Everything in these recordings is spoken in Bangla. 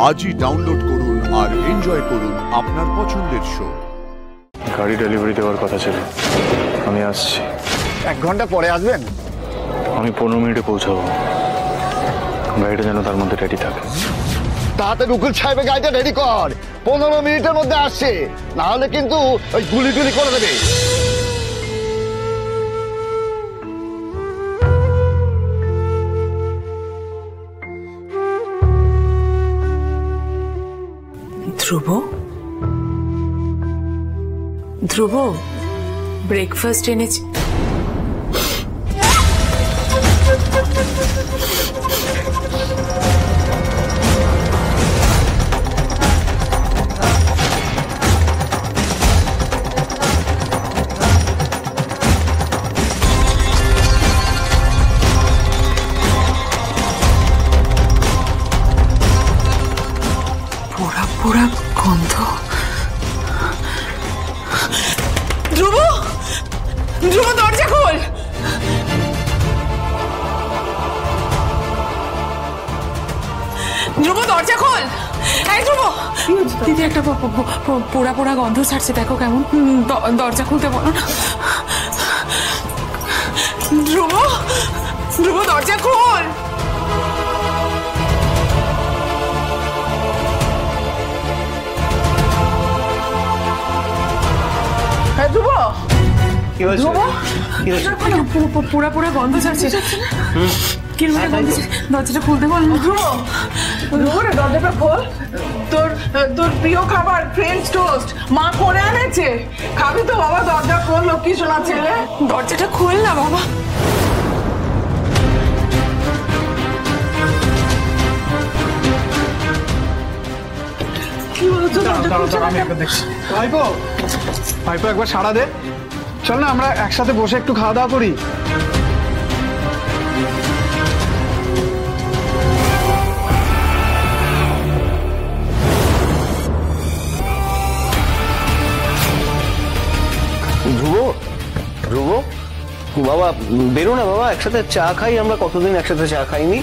আজই ডাউনলোড করুন আর এনজয় করুন আপনার পছন্দের শো। গাড়ি ডেলিভারি দেওয়ার কথা ছিল, আমি আসছি। 1 ঘন্টা পরে আসবেন? আমি 15 মিনিটে পৌঁছাবো। গাড়িটা যেন তার মধ্যে রেডি থাকে। তাড়াতাড়ি উকিল সাহেবের গাড়িটা রেডি কর, 15 মিনিটের মধ্যে আসছে, না হলে কিন্তু ওই গুলি টুলি করে দেবে। ধ্রুব, ধ্রুব, ব্রেকফাস্ট এনেছি। পোড়া পোড়া গন্ধ। ধ্রুব, ধ্রুব, দরজা খোল। ধ্রুব, দরজা খোল। এই ধ্রুব, দিদি একটা পোড়া পোড়া গন্ধ ছাড়ছে, দেখো কেমন। দরজা খুলতে বলো না। ধ্রুব, ধ্রুব, দরজা খোল। ধ্রুব, পোড়া পোড়া গন্ধ ছাড়ছে। দরজাটা খুলতে বল। ধ্রুব, দরজাটা খোল। তোর প্রিয় খাবার ফ্রেঞ্চ টোস্ট মা করে আনেছে, খাবি তো বাবা? দরজা খোল, লক্ষ্মী সোনা ছেলে। দরজাটা খোল না বাবা। কি বলছো? ভাইপো, ভাইপো একবার সাড়া দে। চল না আমরা একসাথে বসে একটু খাওয়া দাওয়া করি। ধ্রুব, ধ্রুব বাবা, বেরো না বাবা, একসাথে চা খাই আমরা। কতদিন একসাথে চা খাইনি।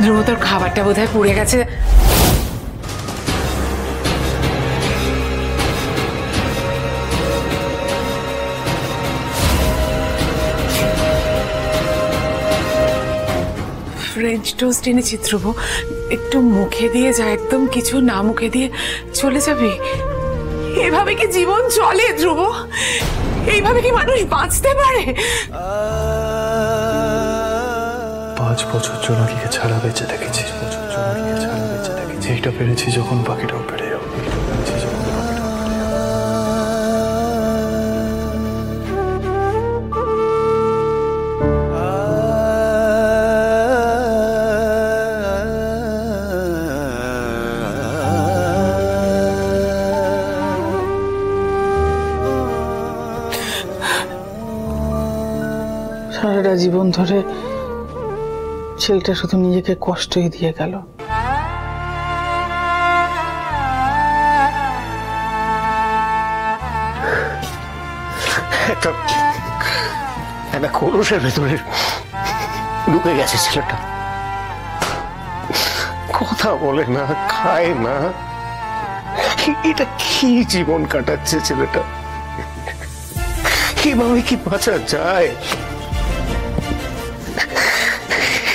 ধ্রুব, তোর খাবারটা বোধহয় পুড়ে গেছে। ফ্রেঞ্চ টোস্ট এনেছি ধ্রুব, একটু মুখে দিয়ে যা, একদম কিছু না মুখে দিয়ে চলে যাবে। এভাবে কি জীবন চলে ধ্রুব? এইভাবে কি মানুষ বাঁচতে পারে? 5 বছর জোনাকিকে ছাড়া বেঁচে দেখেছি। এইটা পেরেছি যখন বাকিটাও পেরে যাবো। সারাটা জীবন ধরে ছেলেটা শুধু নিজেকে কষ্টই দিয়ে গেল। একটা খোলসের ভেতরে ঢুকে গেছে ছেলেটা। কথা বলে না, খায় না। এটা কি জীবন কাটাচ্ছে ছেলেটা? কিভাবে কি বাঁচা যায়?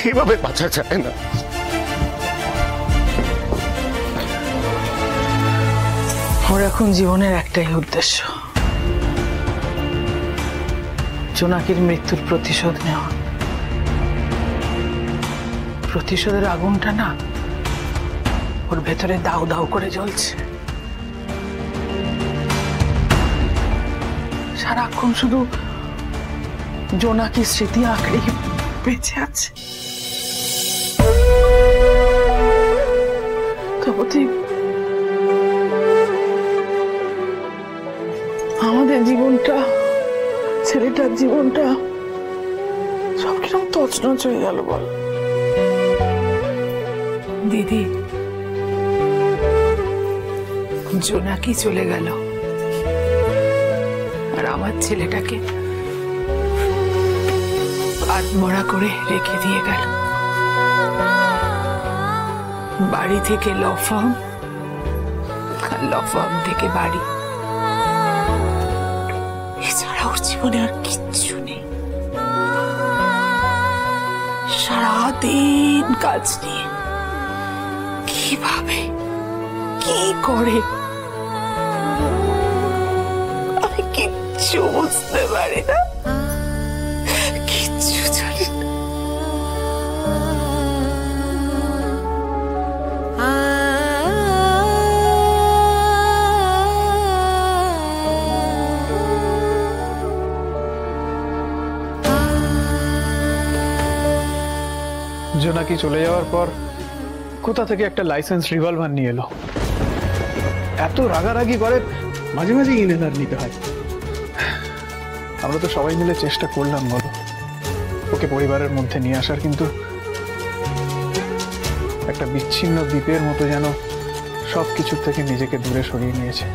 এভাবে বাঁচা যায় না। ওর এখন জীবনের একটাই উদ্দেশ্য, জোনাকির মৃত্যুর প্রতিশোধ নেওয়া। প্রতিশোধের আগুনটা না ওর ভেতরে দাউ দাউ করে জ্বলছে। সারাক্ষণ শুধু জোনাকির স্মৃতি আঁকড়ে বেঁচে আছে। তপতি, আমাদের জীবনটা, ছেলেটার জীবনটা সব কিরকম তছনছ হয়ে গেল বল। দিদি, জোনাকি চলে গেল আর আমার ছেলেটাকে আত্মরা করে রেখে দিয়ে গেল। বাড়ি থেকে ল ফার্ম, আর ল ফার্ম থেকে বাড়ি, এছাড়া ওর জীবনে আর কিচ্ছু নেই। সারাদিন কাজ নিয়ে কিভাবে কি করে আমি কিচ্ছু বুঝতে পারি না, কিচ্ছু জানি না। জোনাকি চলে যাওয়ার পর কোথা থেকে একটা লাইসেন্স রিভলভার নিয়ে এলো। এত রাগারাগি করে, মাঝে মাঝে ইনহেলার নিতে হয়। আমরা তো সবাই মিলে চেষ্টা করলাম বলো ওকে পরিবারের মধ্যে নিয়ে আসার, কিন্তু একটা বিচ্ছিন্ন দ্বীপের মতো যেন সবকিছুর থেকে নিজেকে দূরে সরিয়ে নিয়েছে।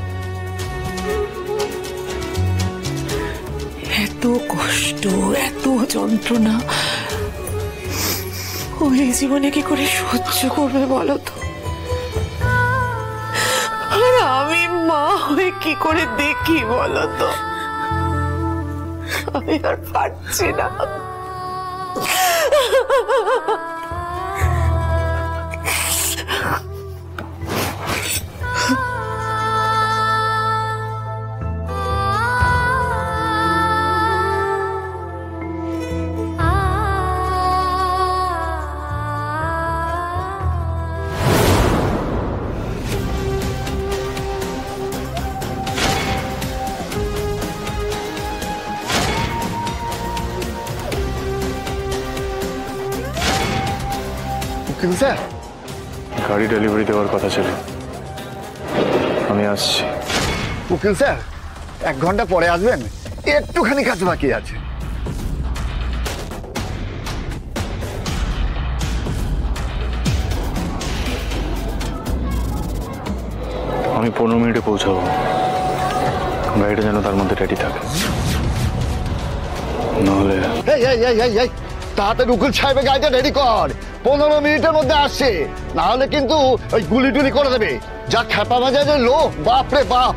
এত কষ্ট, এত যন্ত্রণা ওই জীবনে কি করে সহ্য করবে বলো তো? আর আমি মা হয়ে কি করে দেখি বলো তো? আমি আর পারছি না। কিন্তু স্যার, গাড়ি ডেলিভারি দেওয়ার কথা ছিল, আমি আসছি। উকিল স্যার, 1 ঘন্টা পরে আসবেন, একটুখানি কাজ বাকি আছে। আমি 15 মিনিটে পৌঁছাবো, গাড়িটা যেন তার মধ্যে রেডি থাকে, নাহলে এই এই এই এই এই তাড়াতাড়ি উকিল সাহেবের গাড়িটা রেডি কর, 15 মিনিটের মধ্যে আসছে, না হলে কিন্তু ওই গুলি টুলি করে দেবে। যা খেপা বাজারের লোক, বাপ রে বাপ।